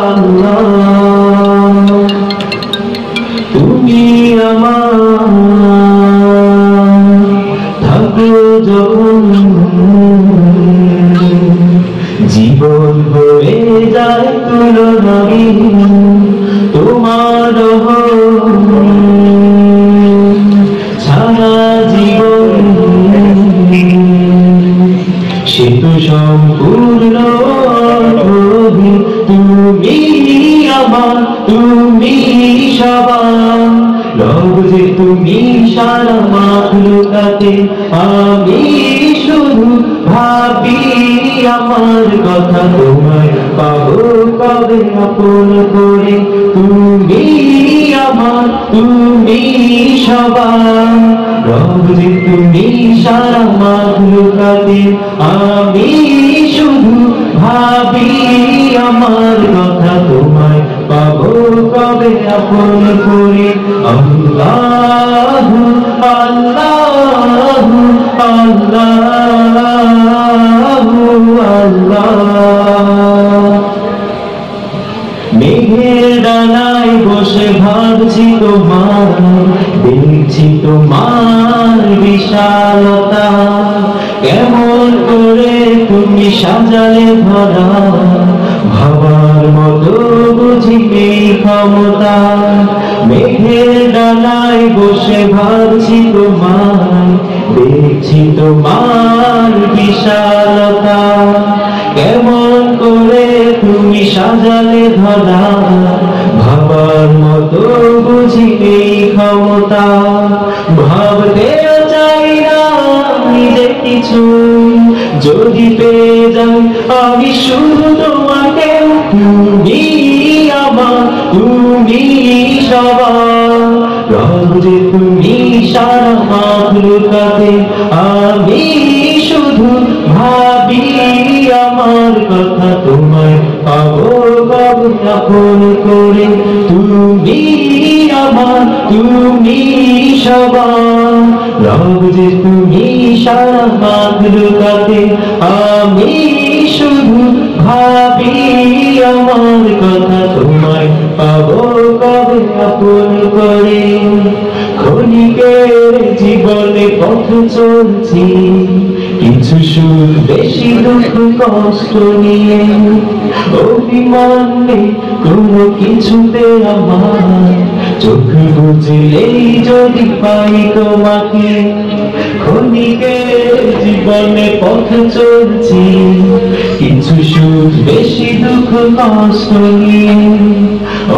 আল্লাহ। তুমি আমার থাকো যখন জীবন হয়ে যায় তুলনাহীন তোমার সারা জীবন সে তো সম্পূর্ণ তুমি আমার, তুমি সবার রব যে তুমি সারা মাখলুকাতে। আমি শুধু ভাবি আমার কথা, তোমায় পাবো কবে আপন করে। তুমি আমার, তুমি সবার রব যে তুমি সারা মাখলুকাতে। আমি শুধু ভাবি আমার কথা, তোমায় পাবো কবে আপন করে। আল্লাহু আল্লাহু আল্লাহু আল্লাহ। মেঘের ডানায় বসে ভাবছি তোমার, দেখছি তোমার বিশালতা। কেমন করে তুমি সাজালে ভরা, ভাবার মতো বুঝি নেই ক্ষমতা। মেঘের ডানায় বসে ভাবছি তোমার, দেখছি তোমার বিশালতা। কেমন করে তুমি সাজালে ধরা, ভাবার মতো বুঝি নেই ক্ষমতা। ভাবতে চাই না নিজে কিছু, যদি পেয়ে যাই আমি শুধু তোমাকে। তুমি আমার, তুমি সবার রব যে তুমি সারা মাখলুকাতে। আমি শুধু ভাবি আমার কথা, তোমায় পাবো কবে আপন করে। তুমি আমার, তুমি সবার রব যে তুমি সারা মাখলুকাতে। আমি শুধু ভাবি আমার কথা, তোমায় পাবো কবে আপন করে। ক্ষণিকের জীবনে পথ চলছি, কিছু সুখ বেশি দুঃখ কষ্ট নিয়ে। অভিমান নেই কোনো কিছুতে আমার, চোখ বুঝলেই যদি পাই তোমাকে। ক্ষণিকের জীবনে পথ চলছি, কিছু সুখ বেশি দুঃখ কষ্ট নিয়ে।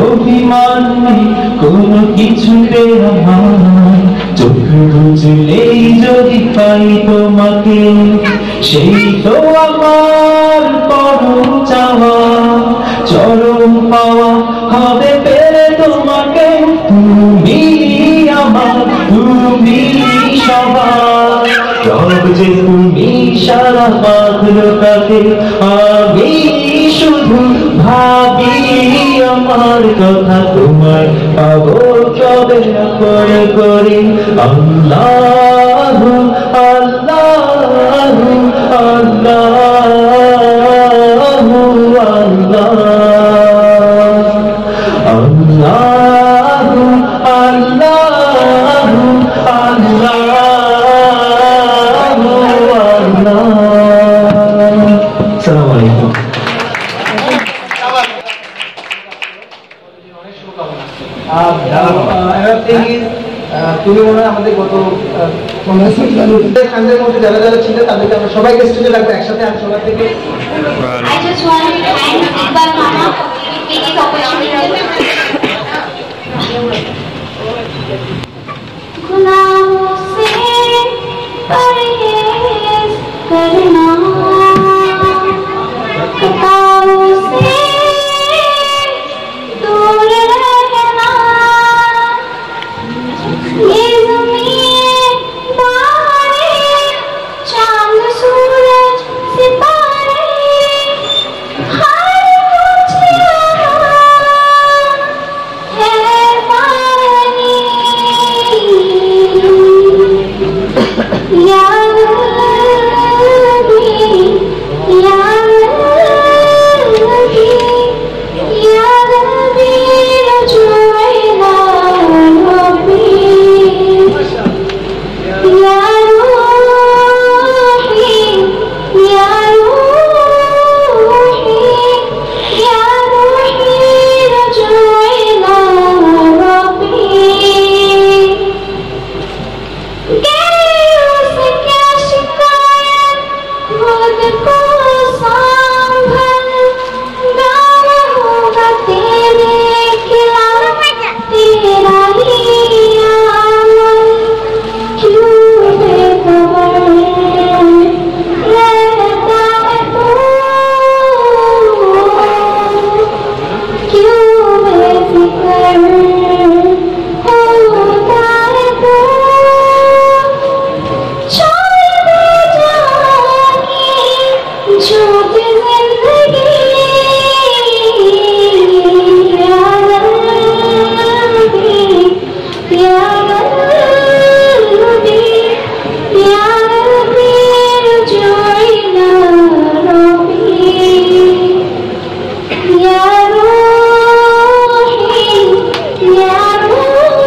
অভিমান নেই কোনো কিছুতে আমার, চোখ বুঝলেই যদি পাই তোমাকে, সেই তো আমার পরম চাওয়া, চরম পাওয়া হবে পেলে তোমাকে। তুমি আমার, তুমি সবার, রব যে তুমি সারা বাঁধলটাকে। আমি শুধু ভাবি আমার কথা, তোমার পাবো কবে করে করে। আল্লাহু আল্লাহু আল্লাহু আল্লাহ, আল্লাহু আল্লাহু আল্লাহু আল্লাহ। আসসালামু আলাইকুম। তুমি মনে হয় আমাদের গত ফ্যানদের মধ্যে যারা যারা ছিল তাদেরকে আমরা সবাইকে স্টেজে রাখবো একসাথে। আমি সবার থেকে I just want to thank Iqbal Mama for giving me this opportunity. गुनाहों से परहेज करना, खताओं से दूर रहना, ये ज़मीन बाहरें, चांद सूरज सितारे, हर कुछ यहाँ है पानी। या रब्बी, या रब्बी, या रब्बी, रजुइना रब्बी, या रूही, या रूही, या रूही, रजुइना रब्बी। उससे क्या शिकायत, खुद को संभल, गाँव होगा तेरे खिलाफ तेरा ही अमल। क्यों बेखबर रहता है तू, क्यों बेफिक्र होता है तू। छोड़ दे जहाँ की झूठ जिंदगी, या रब्बी, या रब्बी, या रब्बी, रजुइना रब्बी, या रूही, या रूही,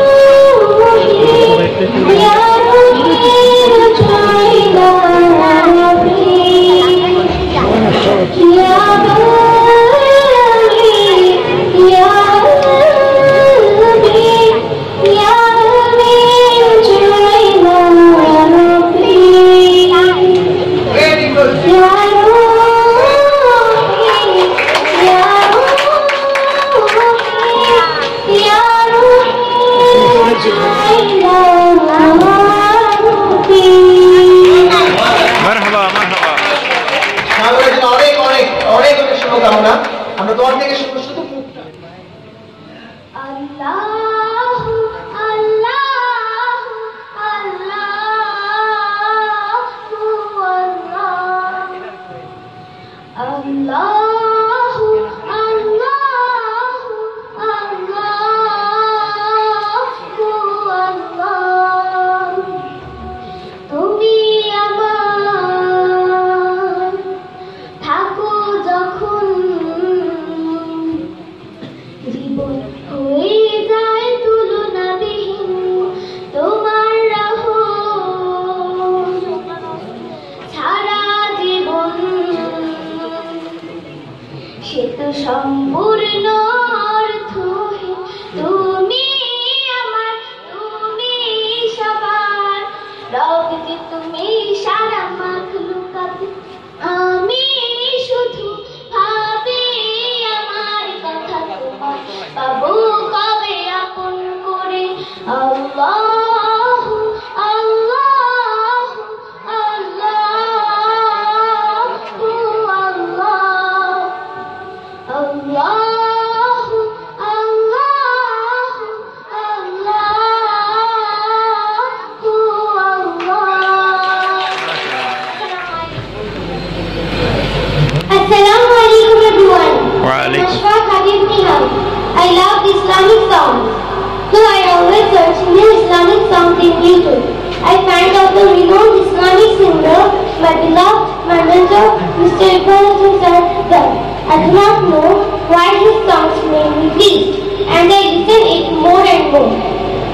या रूही, रजुइना रब्बी, या रब्बी, या रब्बी, या रब्बी, रजुइना रब्बी, या रूही, या रूही, या रूही, रजुइना रब्बी। মারহাবা মারহাবা। আমাদের জন্য অনেক অনেক অনেক অনেক শুভকামনা। আমরা তোমার থেকে শুধু শুধু মুক্ত। अल्लाह अल्लाह अल्लाह अल्लाह अल्लाह, তুমি আমার থাকো যখন the renowned Islamic singer, my beloved, my mentor, Mr. Iqbal Hasan died. I do not know why his songs made me pleased, and I listen it more and more.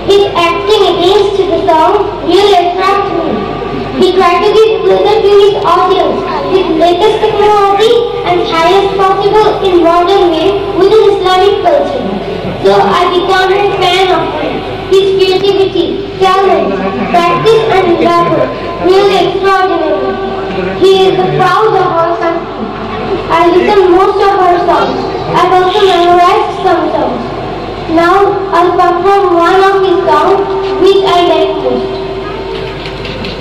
His acting against the song really attracted me. He tried to get closer to his audience with latest technology and highest possible in modern way within Islamic culture. So I became a fan of him. His creativity, talent, practice and endeavor really extraordinary. He is the proud of our country. I listen most of our songs. I've also memorized some songs. Now I'll perform one of his songs which I like most.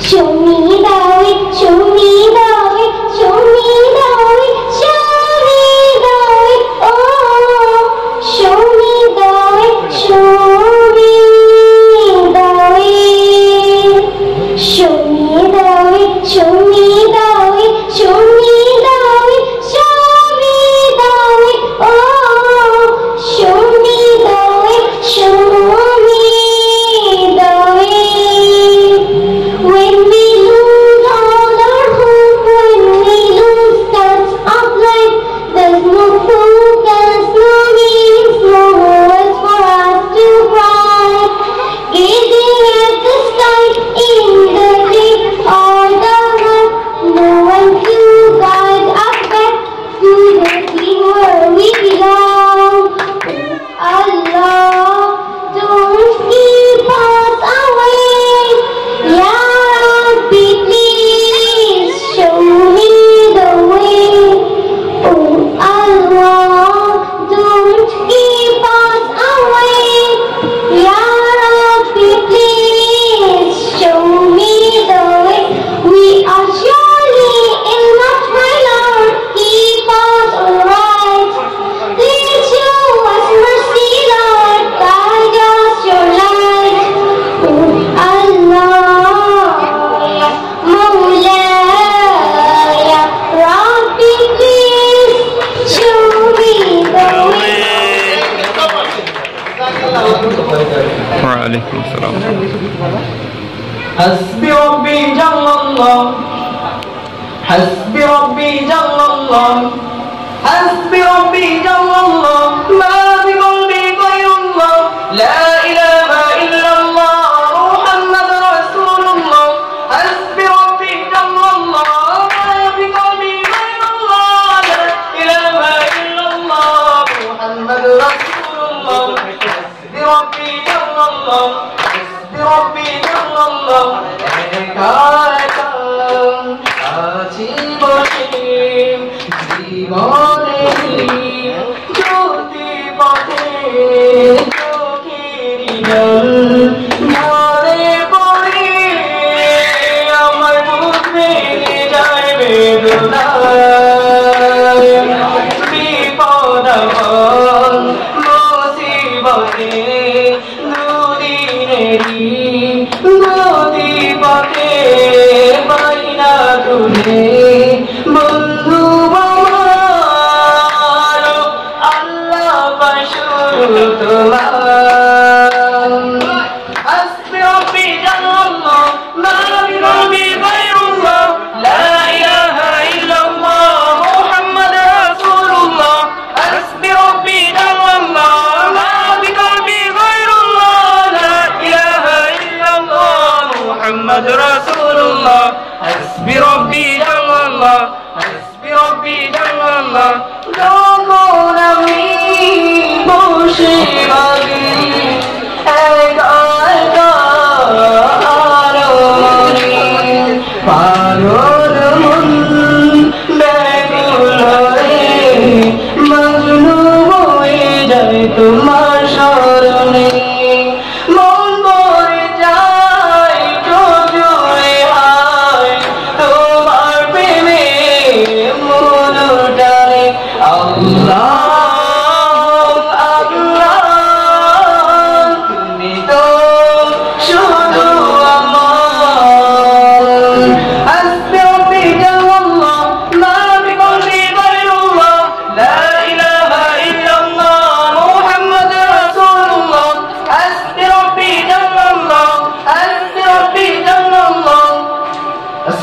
Show me the way, show me the way, show me the way, show me the way, oh, show me the way, show me the way, show me the way, show me the way, show me the way, show me the way, oh, show me the way, show me the way. When we lose all our hope, when we lose touch of life, there's no focus, no means, no words for us to cry. Gazing at the sky in the day or the night, no one to guide us back to the king where we belong. Allah, don't keep us away. Ya Rabbi, please show me the way. Oh Allah, don't keep us away. Ya Rabbi, please show me the way. We are surely in much my Lord, keep us alright. Please show us mercy, Lord, guide us your light. Oh Allah, Mawlaya, Rabbi, please show me the way. وعليكم السلام. حسبي ربي جل الله حسبي ربي جل الله حسبي ربي جل الله ما بقلبي غير الله لا إله إلا الله محمد رسول الله حسبي ربي جل الله ما بقلبي غير الله لا إله إلا الله محمد رسول الله حسبي ربي جل الله حسبي ربي جل الله জীবনে জ্যোতি পথে চোখের ঝরে পড়ে আমার বুক ভেঙে যায় বেদনায় বিপদ আপদ মুসিবতে দুদিনেরই গতি পথে বাইনা তুলে বন্ধু আমার আল্লাহ পাশুর তোমার حسبي ربي جل الله ما بربي غير الله لا إله إلا الله محمد رسول الله حسبي ربي جل الله ما بقلبي غير الله لا إله إلا الله محمد رسول الله حسبي ربي جل الله حسبي ربي جل الله যখন আমি বসে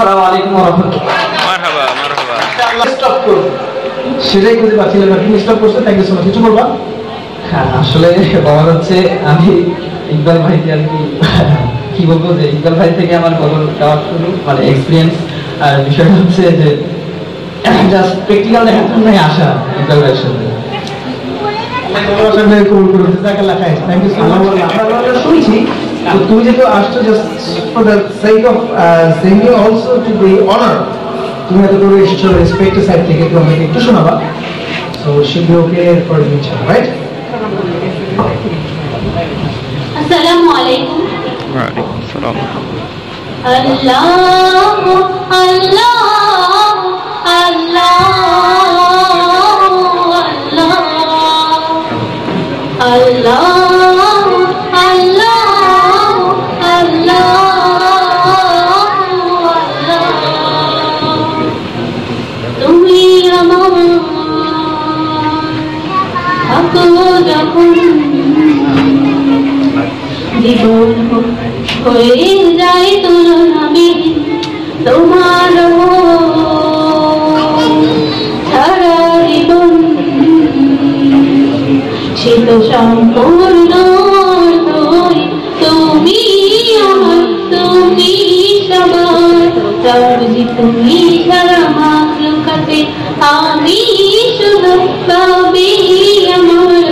আসসালামু আলাইকুম ওয়া রাহমাতুল্লাহ। মারহাবা মারহাবা। স্টপ করুন, সেটাই খুঁজে পাচ্ছিলাম না। তুমি স্টপ করছো, থ্যাংক ইউ সো মাচ। কিছু বলবা? হ্যাঁ, আসলে বলার হচ্ছে আমি ইকবাল ভাইকে আর কি বলবো, যে ইকবাল ভাই থেকে আমার খবর দেওয়া শুরু, মানে এক্সপিরিয়েন্স। আর বিষয়টা হচ্ছে যে জাস্ট প্র্যাকটিক্যাল দেখার জন্যই আসা ইকবাল ভাইয়ের সাথে। শুনছি তো তুমি যেহেতু আসছো, just for the sake of saying you also to be honour, তুমি এত করে এসেছো রেসপেক্টের সাইড থেকে, তো আমাকে একটু শোনাবা। So shall be okay for you, right? আসসালামু আলাইকুম। ওয়ালাইকুম আসসালাম। আল্লাহ আল্লাহ আল্লাহ আল্লাহ আল্লাহ তুমি আমার জীবন হয়ে যায় তুলনাবিহীন, তোমার সারা জীবন ছিল সম্পূর্ণ। তুমি আমার, তুমি সবার, তুমি সারা মাখলুকাতে আমি শুধু পাবি আমার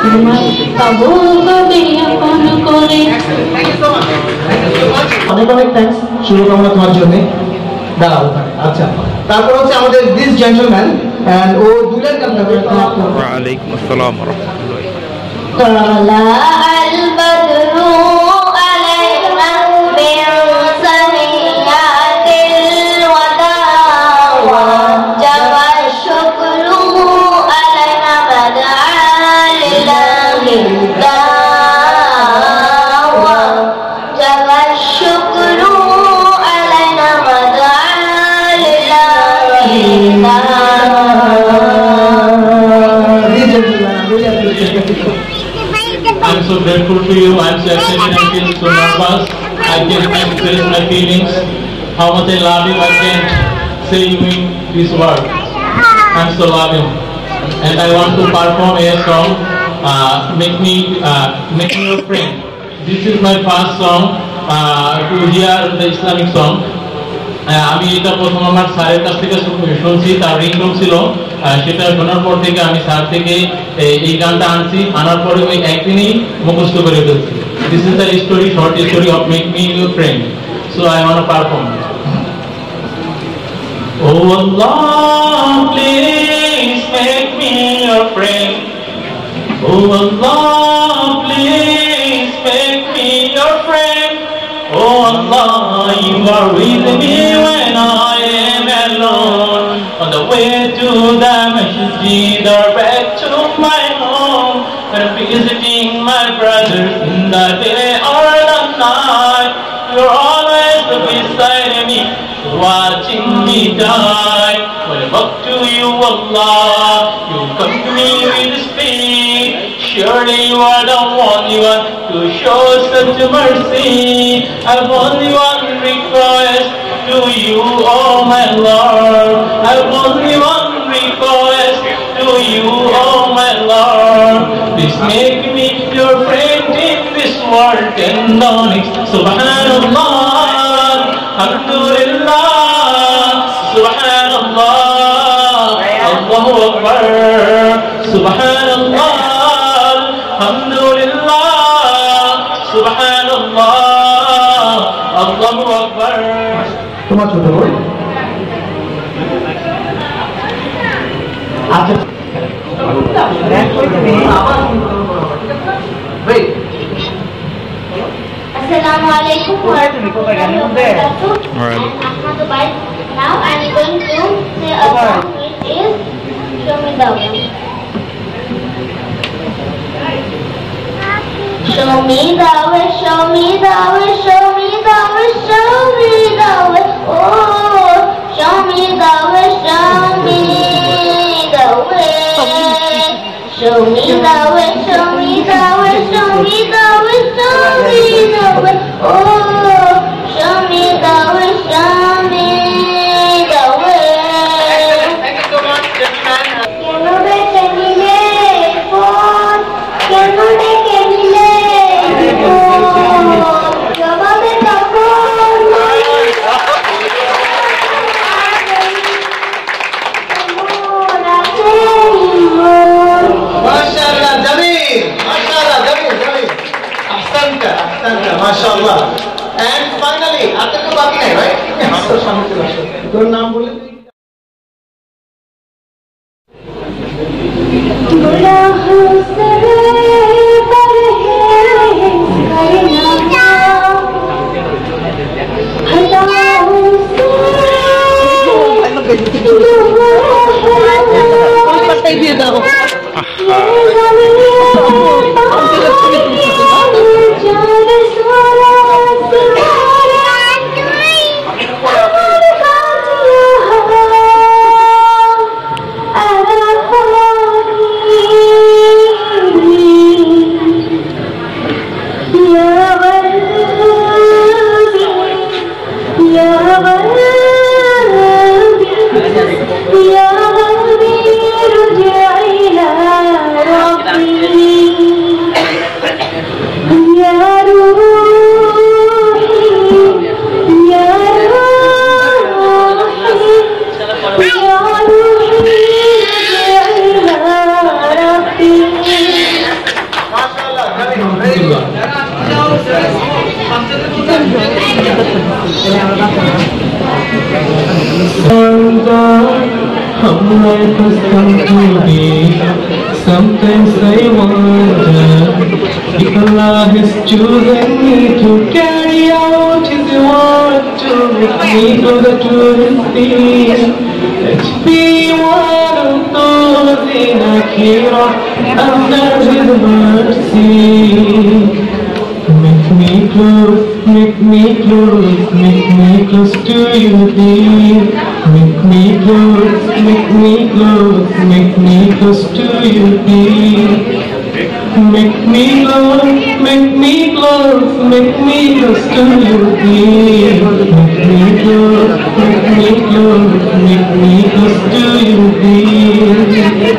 তোমায় পাবো কবে আপন করে। অনেক অনেক থ্যাঙ্কস, শুভকামনা তোমার জন্য। দাঁড়াও, আচ্ছা। তারপর হচ্ছে আমাদের দিস জেন্টলম্যান, এন্ড ও দুলের গান গাবে। ওয়ালাইকুম আসসালাম ওয়া রাহমাতুল্লাহ। طلع البدر علينا من ثنيات الوداع وجب الشكر علينا بدعا لله الداع وجب الشكر علينا بدعا لله I'm so grateful to you. I'm so excited. I feel so nervous. I can't express my feelings. How much I love you, I can't say you in this word. I'm so love you, and I want to perform a song. Make me your friend. This is my first song to hear the Islamic song. আমি এটা প্রথম আমার স্যারের কাছ থেকে শুনছি, তার রিংটোন ছিল, সেটা শোনার পর থেকে আমি স্যার থেকে এই গানটা আনছি, আনার পরে ওই একদিনই মুখস্থ করে ফেলছি। This is the story, short story of make me your friend. So I want to perform. Oh Allah please make me your friend. Oh Allah please make me your friend. Oh Allah, you are with me when I am alone, on the way to the masjid or back to my home, when visiting my brothers in the day or the night. You're always beside me, watching me die. When I walk to you, Allah, you come to me with speed. Surely you are the only one to show such mercy. I've only one request to you, oh my Lord. I've only one request to you, oh my Lord. Please make me your friend in this world and the next. Subhanallah, Alhamdulillah, Subhanallah, Allahu Akbar, Subhanallah, Alhamdulillah, Subhanallah, Allahu Akbar. তোমার ছোট বোন। আচ্ছা, Assalamu alaikum warahmatullahi wabarakatuh. I'm Ahmad Ubaid. Now I'm going to say a song which is Show Me the Way. Show me the way, show me the way, show me the way, show me the way. Oh, show me the way, show me the way. Show me the way, show me the way, show me the way, show me the way. Oh, show me the way, show me ahsanta, mashallah. And finally, after the baki nahi, right? তোর নাম বলে দিয়ে দাও Sometimes I wonder if Allah has chosen me to carry out His word, to make me go to His feet. Let's be one of those in Akhirah under His mercy. Make me close, make me close, make me close to you, dear. Make me close, make me close, make me close to you, dear. Make me close, make me close, make me close to you, dear. Make me close, make me close, make me close to you, dear.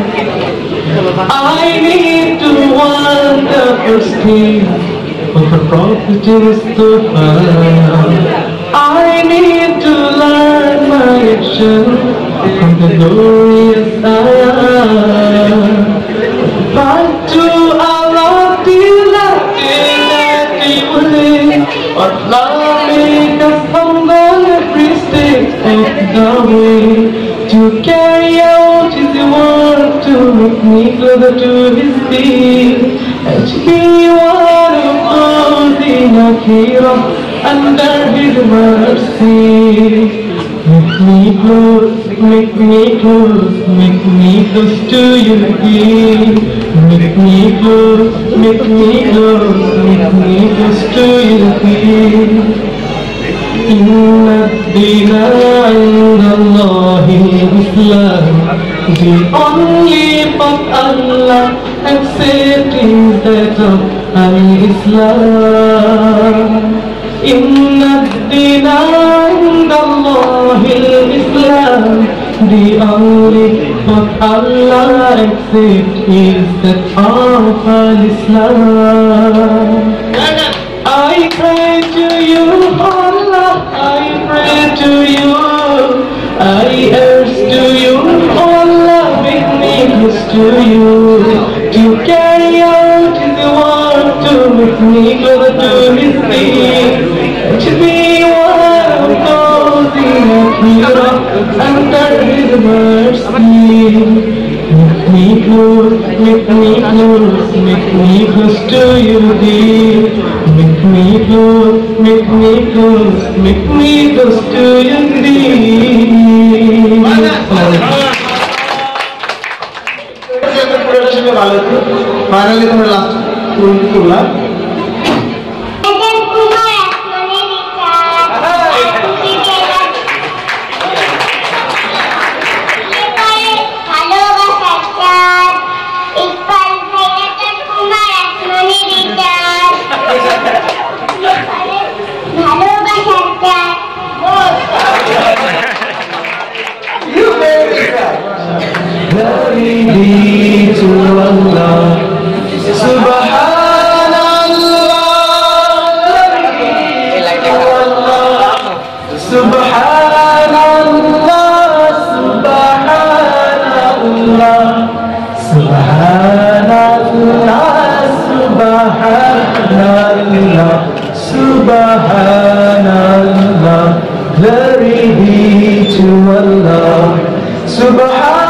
I need to want the first thing of the Prophet Mustafa. I need to learn my action from the glorious ayah. But to Allah that He will Allah make us humble every step of the way, to carry out His word, to make me closer to His feet, and to be one of those in Akhirah under His mercy. Make me close, make me close, make me close to you, dear. Make me close, make me close, make me close to you, dear. Inna ad-dina 'inda Allahi al-Islam. The only path Allah accepts is that of al-Islam. Inna ad-dina 'inda Allahi al-Islam. The only path Allah accepts is that of al-Islam. I pray to you, Allah, I pray to you, I urge to you, Allah, make me close to you, to carry out His word, to make me closer to His feet, to be one of those in Akhirah under His mercy. Make me close, make me close, make me close to you, dear. Make me close, make me close, make me close to you, dear. Finally, the last one. Glory be to Allah, Subhanallah. Subhanallah, Subhanallah, glory be to Allah. Subhanallah.